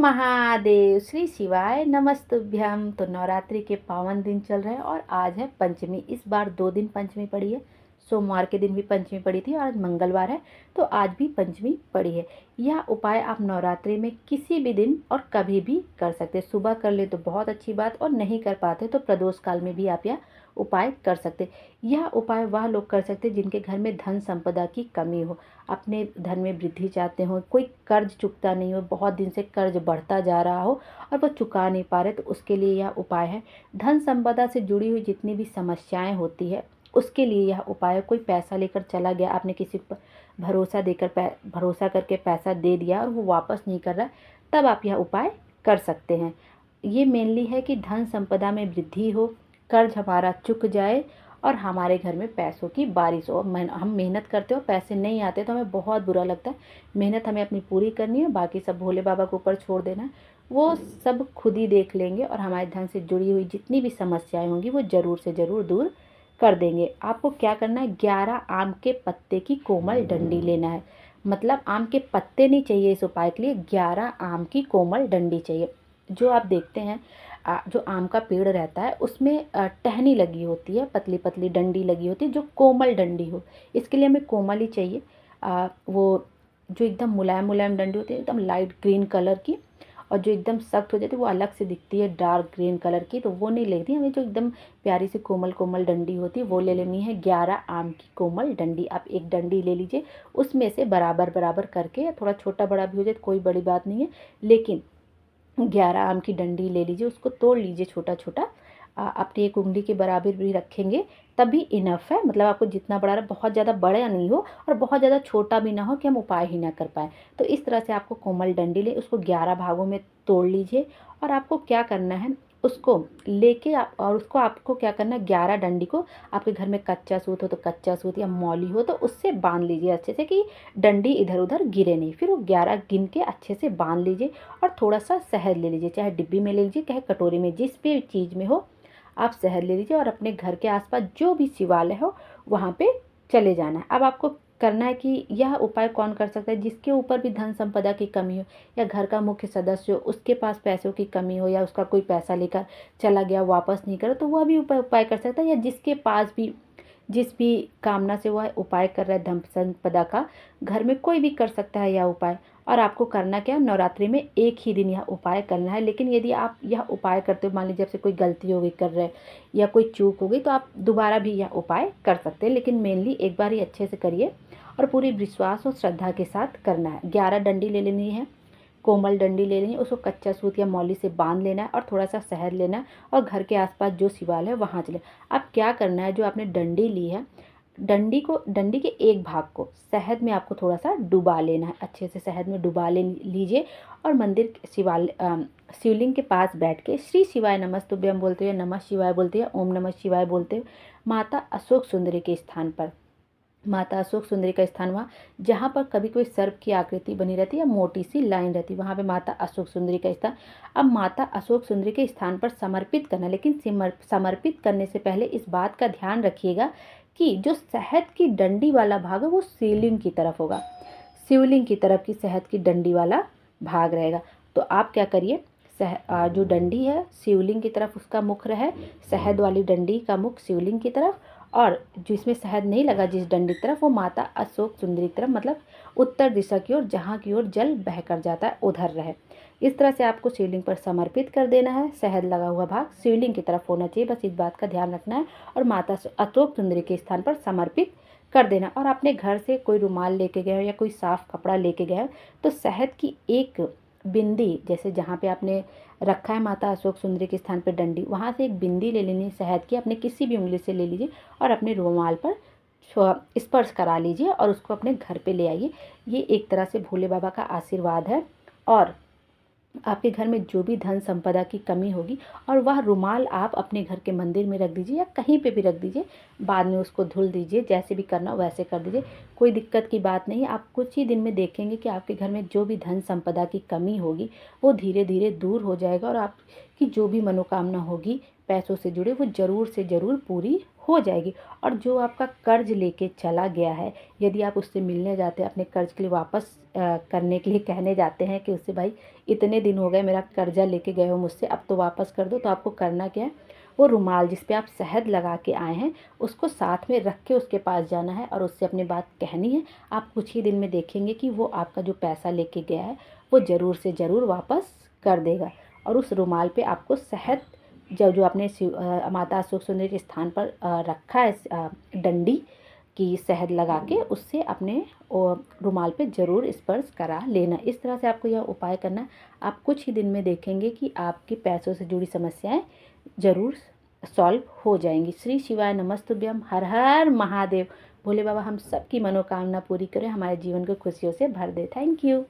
महादेव, श्री शिवाय नमस्तुभ्यम। तो नवरात्रि के पावन दिन चल रहे हैं और आज है पंचमी। इस बार 2 दिन पंचमी पड़ी है। सोमवार के दिन भी पंचमी पड़ी थी और आज मंगलवार है, तो आज भी पंचमी पड़ी है। यह उपाय आप नवरात्रि में किसी भी दिन और कभी भी कर सकते हैं। सुबह कर ले तो बहुत अच्छी बात, और नहीं कर पाते तो प्रदोष काल में भी आप यह उपाय कर सकते। यह उपाय वह लोग कर सकते जिनके घर में धन संपदा की कमी हो, अपने धन में वृद्धि चाहते हो, कोई कर्ज चुकता नहीं हो, बहुत दिन से कर्ज बढ़ता जा रहा हो और वो चुका नहीं पा रहे, तो उसके लिए यह उपाय है। धन संपदा से जुड़ी हुई जितनी भी समस्याएं होती है उसके लिए यह उपाय है। कोई पैसा लेकर चला गया, आपने किसी पर भरोसा करके पैसा दे दिया और वो वापस नहीं कर रहा, तब आप यह उपाय कर सकते हैं। ये मेनली है कि धन संपदा में वृद्धि हो, कर्ज हमारा चुक जाए और हमारे घर में पैसों की बारिश हो। हम मेहनत करते हो, पैसे नहीं आते तो हमें बहुत बुरा लगता है। मेहनत हमें अपनी पूरी करनी है, बाकी सब भोले बाबा के ऊपर छोड़ देना है। वो सब खुद ही देख लेंगे और हमारे धन से जुड़ी हुई जितनी भी समस्याएं होंगी वो ज़रूर से ज़रूर दूर कर देंगे। आपको क्या करना है, 11 आम के पत्ते की कोमल डंडी लेना है। मतलब आम के पत्ते नहीं चाहिए इस उपाय के लिए, 11 आम की कोमल डंडी चाहिए। जो आप देखते हैं जो आम का पेड़ रहता है उसमें टहनी लगी होती है, पतली पतली डंडी लगी होती है, जो कोमल डंडी हो। इसके लिए हमें कोमल ही चाहिए। वो जो एकदम मुलायम मुलायम डंडी होती है, एकदम लाइट ग्रीन कलर की, और जो एकदम सख्त हो जाती है वो अलग से दिखती है डार्क ग्रीन कलर की, तो वो नहीं लेती हमें। जो एकदम प्यारी सी कोमल कोमल डंडी होती है वो ले लेनी है। 11 आम की कोमल डंडी, आप एक डंडी ले लीजिए, उसमें से बराबर बराबर करके, थोड़ा छोटा बड़ा भी हो जाए कोई बड़ी बात नहीं है, लेकिन 11 आम की डंडी ले लीजिए, उसको तोड़ लीजिए छोटा छोटा। अपनी एक उंगली के बराबर भी रखेंगे तभी इनफ है। मतलब आपको जितना बड़ा रहा, बहुत ज़्यादा बड़ा नहीं हो और बहुत ज़्यादा छोटा भी ना हो कि हम उपाय ही ना कर पाए। तो इस तरह से आपको कोमल डंडी ले, उसको 11 भागों में तोड़ लीजिए। और आपको क्या करना है, उसको लेके और उसको आपको क्या करना है, 11 डंडी को आपके घर में कच्चा सूत हो तो कच्चा सूत, या मौली हो तो उससे बांध लीजिए अच्छे से कि डंडी इधर उधर गिरे नहीं। फिर वो 11 गिन के अच्छे से बांध लीजिए और थोड़ा सा शहद ले लीजिए, चाहे डिब्बी में ले लीजिए चाहे कटोरी में, जिस भी चीज़ में हो आप शहद ले लीजिए, और अपने घर के आसपास जो भी शिवालय हो वहाँ पे चले जाना है। अब आपको करना है कि यह उपाय कौन कर सकता है, जिसके ऊपर भी धन संपदा की कमी हो, या घर का मुख्य सदस्य हो उसके पास पैसों की कमी हो, या उसका कोई पैसा लेकर चला गया वापस नहीं करे, तो वह भी उपाय कर सकता है। या जिसके पास भी जिस भी कामना से वह उपाय कर रहा है धन संपदा का, घर में कोई भी कर सकता है यह उपाय। और आपको करना क्या है, नवरात्रि में एक ही दिन यह उपाय करना है। लेकिन यदि आप यह उपाय करते हो, मान लीजिए आपसे कोई गलती हो गई कर रहे या कोई चूक हो गई, तो आप दोबारा भी यह उपाय कर सकते हैं। लेकिन मेनली एक बार ही अच्छे से करिए और पूरी विश्वास और श्रद्धा के साथ करना है। 11 डंडी ले लेनी है, कोमल डंडी ले लेनी है, उसको कच्चा सूत या मौली से बांध लेना है और थोड़ा सा शहद लेना है, और घर के आसपास जो शिवालय है वहाँ चले। अब क्या करना है, जो आपने डंडी ली है, डंडी के एक भाग को शहद में आपको थोड़ा सा डुबा लेना है, अच्छे से शहद में डुबा ले लीजिए। और मंदिर शिवलिंग के पास बैठ के श्री शिवाय नमस्तुभ्यम बोलते हुए, नमः शिवाय बोलते हुए, ओम नमः शिवाय बोलते हुए, माता अशोक सुंदरी के स्थान पर, माता अशोक सुंदरी का स्थान वहाँ जहाँ पर कभी कोई सर्प की आकृति बनी रहती है या मोटी सी लाइन रहती है, वहाँ पे माता अशोक सुंदरी का स्थान। अब माता अशोक सुंदरी के स्थान पर समर्पित करना, लेकिन समर्पित करने से पहले इस बात का ध्यान रखिएगा कि जो शहद की डंडी वाला भाग है वो शिवलिंग की तरफ होगा, शिवलिंग की तरफ की शहद की डंडी वाला भाग रहेगा। तो आप क्या करिए, जो डंडी है शिवलिंग की तरफ उसका मुख रहे, शहद वाली डंडी का मुख शिवलिंग की तरफ, और जिसमें शहद नहीं लगा जिस डंडी की तरफ, वो माता अशोक सुंदरी की तरफ, मतलब उत्तर दिशा की ओर, जहाँ की ओर जल बह कर जाता है उधर रहे। इस तरह से आपको शिवलिंग पर समर्पित कर देना है। शहद लगा हुआ भाग शिवलिंग की तरफ होना चाहिए, बस इस बात का ध्यान रखना है, और माता अशोक सुंदरी के स्थान पर समर्पित कर देना। और अपने घर से कोई रुमाल लेके गए हो या कोई साफ कपड़ा लेके गए हो, तो शहद की एक बिंदी, जैसे जहाँ पे आपने रखा है माता अशोक सुंदरी के स्थान पर डंडी, वहाँ से एक बिंदी ले लेनी है शहद की, अपने किसी भी उंगली से ले लीजिए और अपने रुमाल पर स्पर्श करा लीजिए और उसको अपने घर पे ले आइए। ये एक तरह से भोले बाबा का आशीर्वाद है। और आपके घर में जो भी धन संपदा की कमी होगी, और वह रुमाल आप अपने घर के मंदिर में रख दीजिए या कहीं पे भी रख दीजिए, बाद में उसको धुल दीजिए, जैसे भी करना हो वैसे कर दीजिए, कोई दिक्कत की बात नहीं। आप कुछ ही दिन में देखेंगे कि आपके घर में जो भी धन संपदा की कमी होगी वो धीरे धीरे दूर हो जाएगा, और आपकी जो भी मनोकामना होगी पैसों से जुड़े वो ज़रूर से ज़रूर पूरी हो जाएगी। और जो आपका कर्ज लेके चला गया है, यदि आप उससे मिलने जाते हैं, अपने कर्ज के लिए वापस करने के लिए कहने जाते हैं कि उससे भाई इतने दिन हो गए मेरा कर्जा लेके गए हो मुझसे, अब तो वापस कर दो, तो आपको करना क्या है, वो रुमाल जिस पे आप शहद लगा के आए हैं उसको साथ में रख के उसके पास जाना है और उससे अपनी बात कहनी है। आप कुछ ही दिन में देखेंगे कि वो आपका जो पैसा लेके गया है वो ज़रूर से ज़रूर वापस कर देगा। और उस रुमाल पे आपको शहद जो आपने माता अशोक सुंदरी के स्थान पर रखा है डंडी की शहद लगा के, उससे अपने रुमाल पे ज़रूर स्पर्श करा लेना। इस तरह से आपको यह उपाय करना। आप कुछ ही दिन में देखेंगे कि आपके पैसों से जुड़ी समस्याएं ज़रूर सॉल्व हो जाएंगी। श्री शिवाय नमस्तुभ्यम। हर हर महादेव। भोले बाबा हम सबकी मनोकामना पूरी करें, हमारे जीवन को खुशियों से भर दे। Thank you.